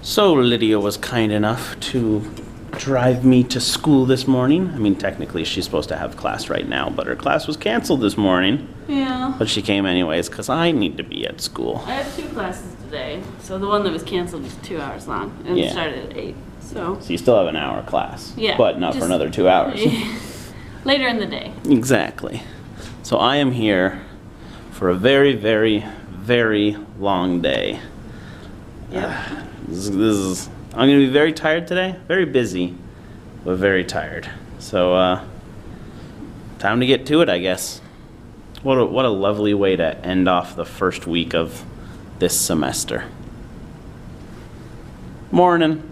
So Lydia was kind enough to drive me to school this morning. I mean, technically she's supposed to have class right now, but her class was canceled this morning. Yeah. But she came anyways because I need to be at school. I have 2 classes today. So the one that was canceled was 2 hours long and it started at 8. So you still have an hour class. Yeah. But not for another 2 hours. Later in the day. Exactly. So I am here for a very, very, very long day. Yeah. This is I'm gonna be very tired today. Very busy, but very tired. So time to get to it, I guess. What a lovely way to end off the first week of this semester. Morning.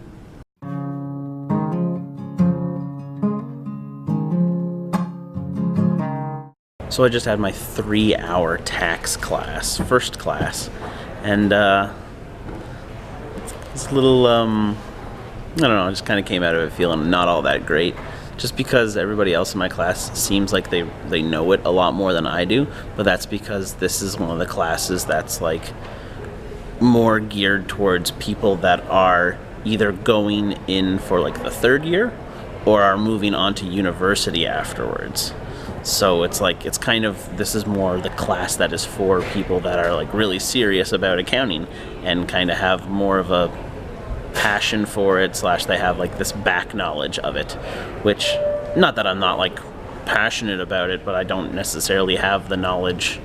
So I just had my 3-hour tax class, first class, and it's a little, I don't know, I just kind of came out of it feeling not all that great, just because everybody else in my class seems like they know it a lot more than I do, but that's because this is one of the classes that's like more geared towards people that are either going in for like the 3rd year or are moving on to university afterwards. So it's like, it's kind of, this is more the class that is for people that are like really serious about accounting and kind of have more of a passion for it, / they have like this back knowledge of it, which, not that I'm not like passionate about it, but I don't necessarily have the knowledge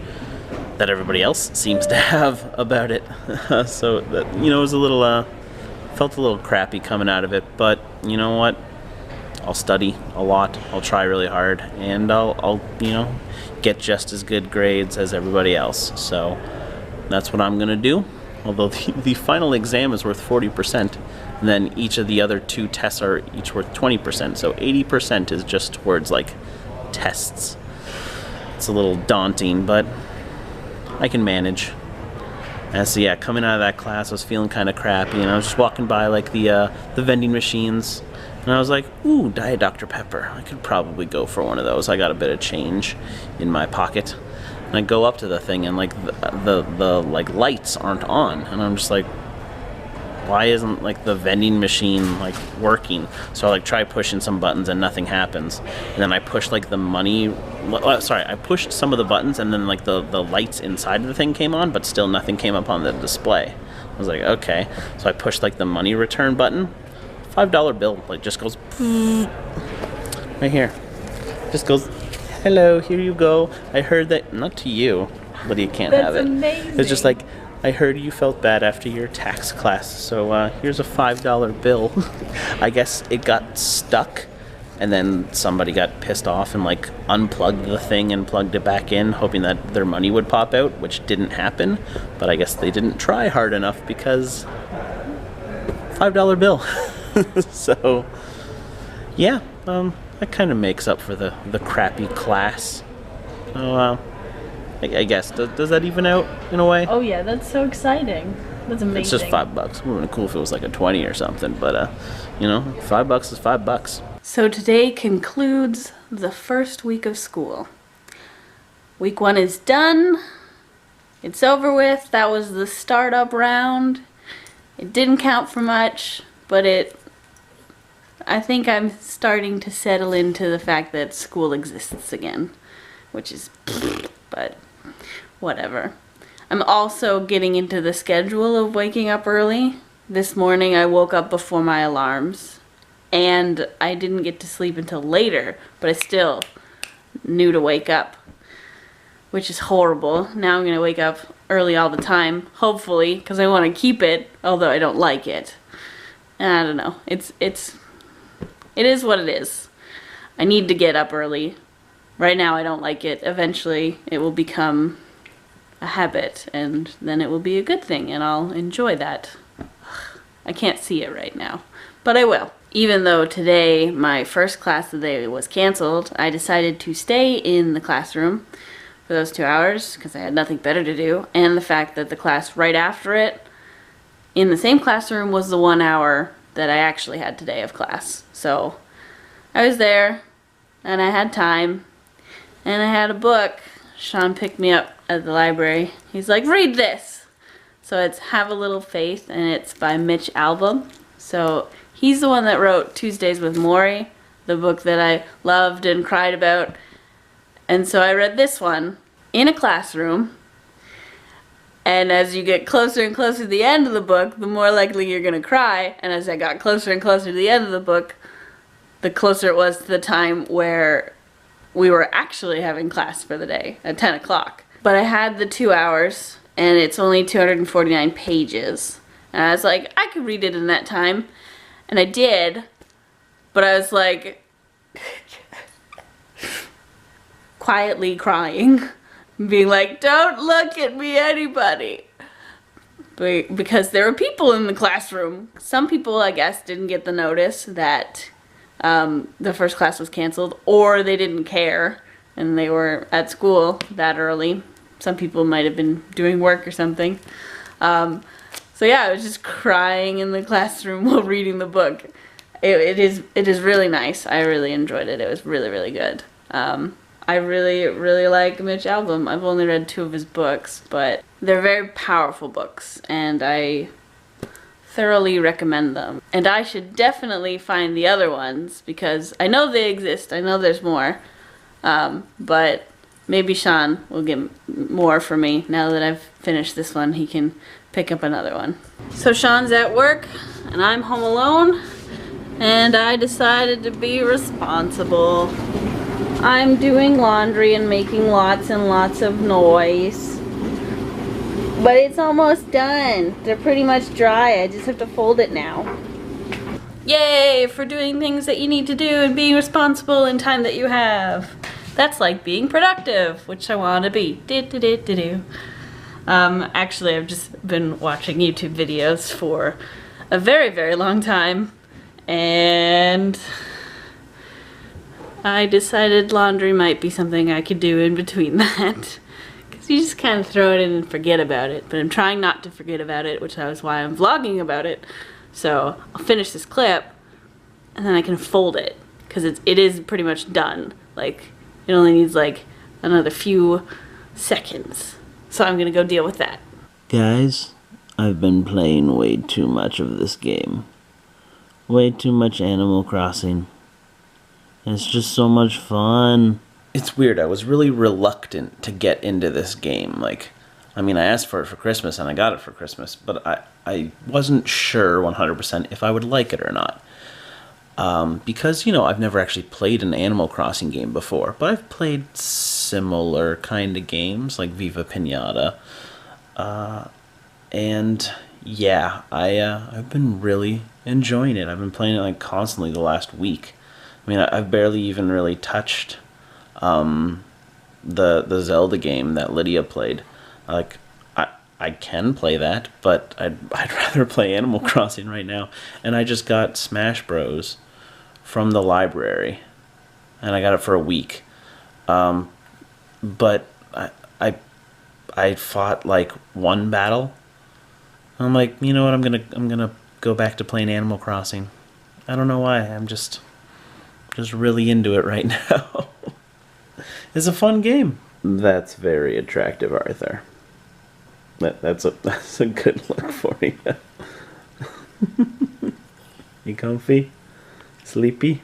that everybody else seems to have about it. So that, you know, it was a little, felt a little crappy coming out of it, but you know what? I'll study a lot, I'll try really hard, and I'll you know, get just as good grades as everybody else. So that's what I'm gonna do. Although the final exam is worth 40%, and then each of the other 2 tests are each worth 20%, so 80% is just towards like tests. It's a little daunting, but I can manage. And so yeah, coming out of that class, I was feeling kind of crappy, and I was just walking by like the vending machines, and I was like, ooh, Diet Dr. Pepper. I could probably go for one of those. I got a bit of change in my pocket. And I go up to the thing, and like the like lights aren't on, and I'm just like, why isn't like the vending machine like working? So I like try pushing some buttons and nothing happens, and then I push like the money, I pushed some of the buttons, and then like the lights inside of the thing came on, but still nothing came up on the display. I was like, okay. So I pushed like the money return button, $5 bill like just goes right here, just goes, hello, here you go. I heard that, not to you, Lydia can't have it. That's amazing. It's just like, I heard you felt bad after your tax class, so here's a $5 bill. I guess it got stuck, and then somebody got pissed off and like unplugged the thing and plugged it back in, hoping that their money would pop out, which didn't happen. But I guess they didn't try hard enough because $5 bill. So yeah, that kind of makes up for the crappy class. So I guess, does that even out in a way? Oh yeah, that's so exciting. That's amazing. It's just $5. It would have been cool if it was like a 20 or something, but you know, $5 is $5. So today concludes the first week of school. Week 1 is done. It's over with. That was the startup round. It didn't count for much, but I think I'm starting to settle into the fact that school exists again, which is, but whatever. I'm also getting into the schedule of waking up early. This morning I woke up before my alarms, and I didn't get to sleep until later, but I still knew to wake up, which is horrible. Now I'm gonna wake up early all the time, hopefully, because I want to keep it, although I don't like it. And I don't know. It is what it is. I need to get up early. Right now I don't like it. Eventually it will become a habit, and then it will be a good thing, and I'll enjoy that. I can't see it right now, but I will. Even though today my first class of the day was canceled, I decided to stay in the classroom for those 2 hours because I had nothing better to do, and the fact that the class right after it in the same classroom was the 1 hour that I actually had today of class. So I was there, and I had time, and I had a book. Sean picked me up at the library. He's like, read this. So it's Have a Little Faith, and it's by Mitch Albom. So he's the one that wrote Tuesdays with Morrie, the book that I loved and cried about. And so I read this one in a classroom. And as you get closer and closer to the end of the book, the more likely you're going to cry. And as I got closer and closer to the end of the book, the closer it was to the time where we were actually having class for the day at 10 o'clock. But I had the 2 hours, and it's only 249 pages. And I was like, I could read it in that time. And I did, but I was like, quietly crying, being like, don't look at me, anybody. Because there were people in the classroom. Some people, I guess, didn't get the notice that the first class was canceled, or they didn't care and they were at school that early. Some people might have been doing work or something. So yeah, I was just crying in the classroom while reading the book. It is really nice. I really enjoyed it. It was really, really good. I really, really like Mitch Albom. I've only read 2 of his books, but they're very powerful books, and I thoroughly recommend them. And I should definitely find the other ones, because I know they exist. I know there's more. But maybe Sean will get more for me. Now that I've finished this one, he can pick up another one. So Sean's at work, and I'm home alone, and I decided to be responsible. I'm doing laundry and making lots and lots of noise. But it's almost done. They're pretty much dry. I just have to fold it now. Yay for doing things that you need to do and being responsible in time that you have. That's like being productive, which I want to be. Actually, I've just been watching YouTube videos for a very, very long time, and I decided laundry might be something I could do in between that. Because you just kind of throw it in and forget about it. But I'm trying not to forget about it, which is why I'm vlogging about it. So I'll finish this clip, and then I can fold it. Because it is pretty much done. Like, it only needs like another few seconds. So I'm going to go deal with that. Guys, I've been playing way too much of this game. Way too much Animal Crossing. It's just so much fun. It's weird. I was really reluctant to get into this game. Like, I mean, I asked for it for Christmas and I got it for Christmas, but I wasn't sure 100% if I would like it or not. Because, you know, I've never actually played an Animal Crossing game before, but I've played similar kind of games like Viva Pinata. And yeah, I've been really enjoying it. I've been playing it like constantly the last week. I mean, I've barely even really touched the Zelda game that Lydia played. Like, I can play that, but I'd rather play Animal Crossing right now. And I just got Smash Bros. From the library, and I got it for a week. But I fought like one battle. I'm like, you know what? I'm gonna go back to playing Animal Crossing. I don't know why. I'm just really into it right now. It's a fun game. That's very attractive, Arthur. That's a good look for you. You comfy? Sleepy?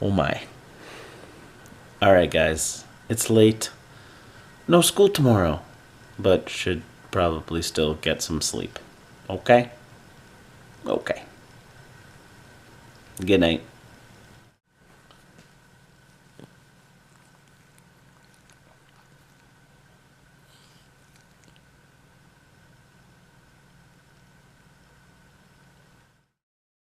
Oh my. Alright guys, it's late. No school tomorrow, but should probably still get some sleep. Okay? Okay. Good night.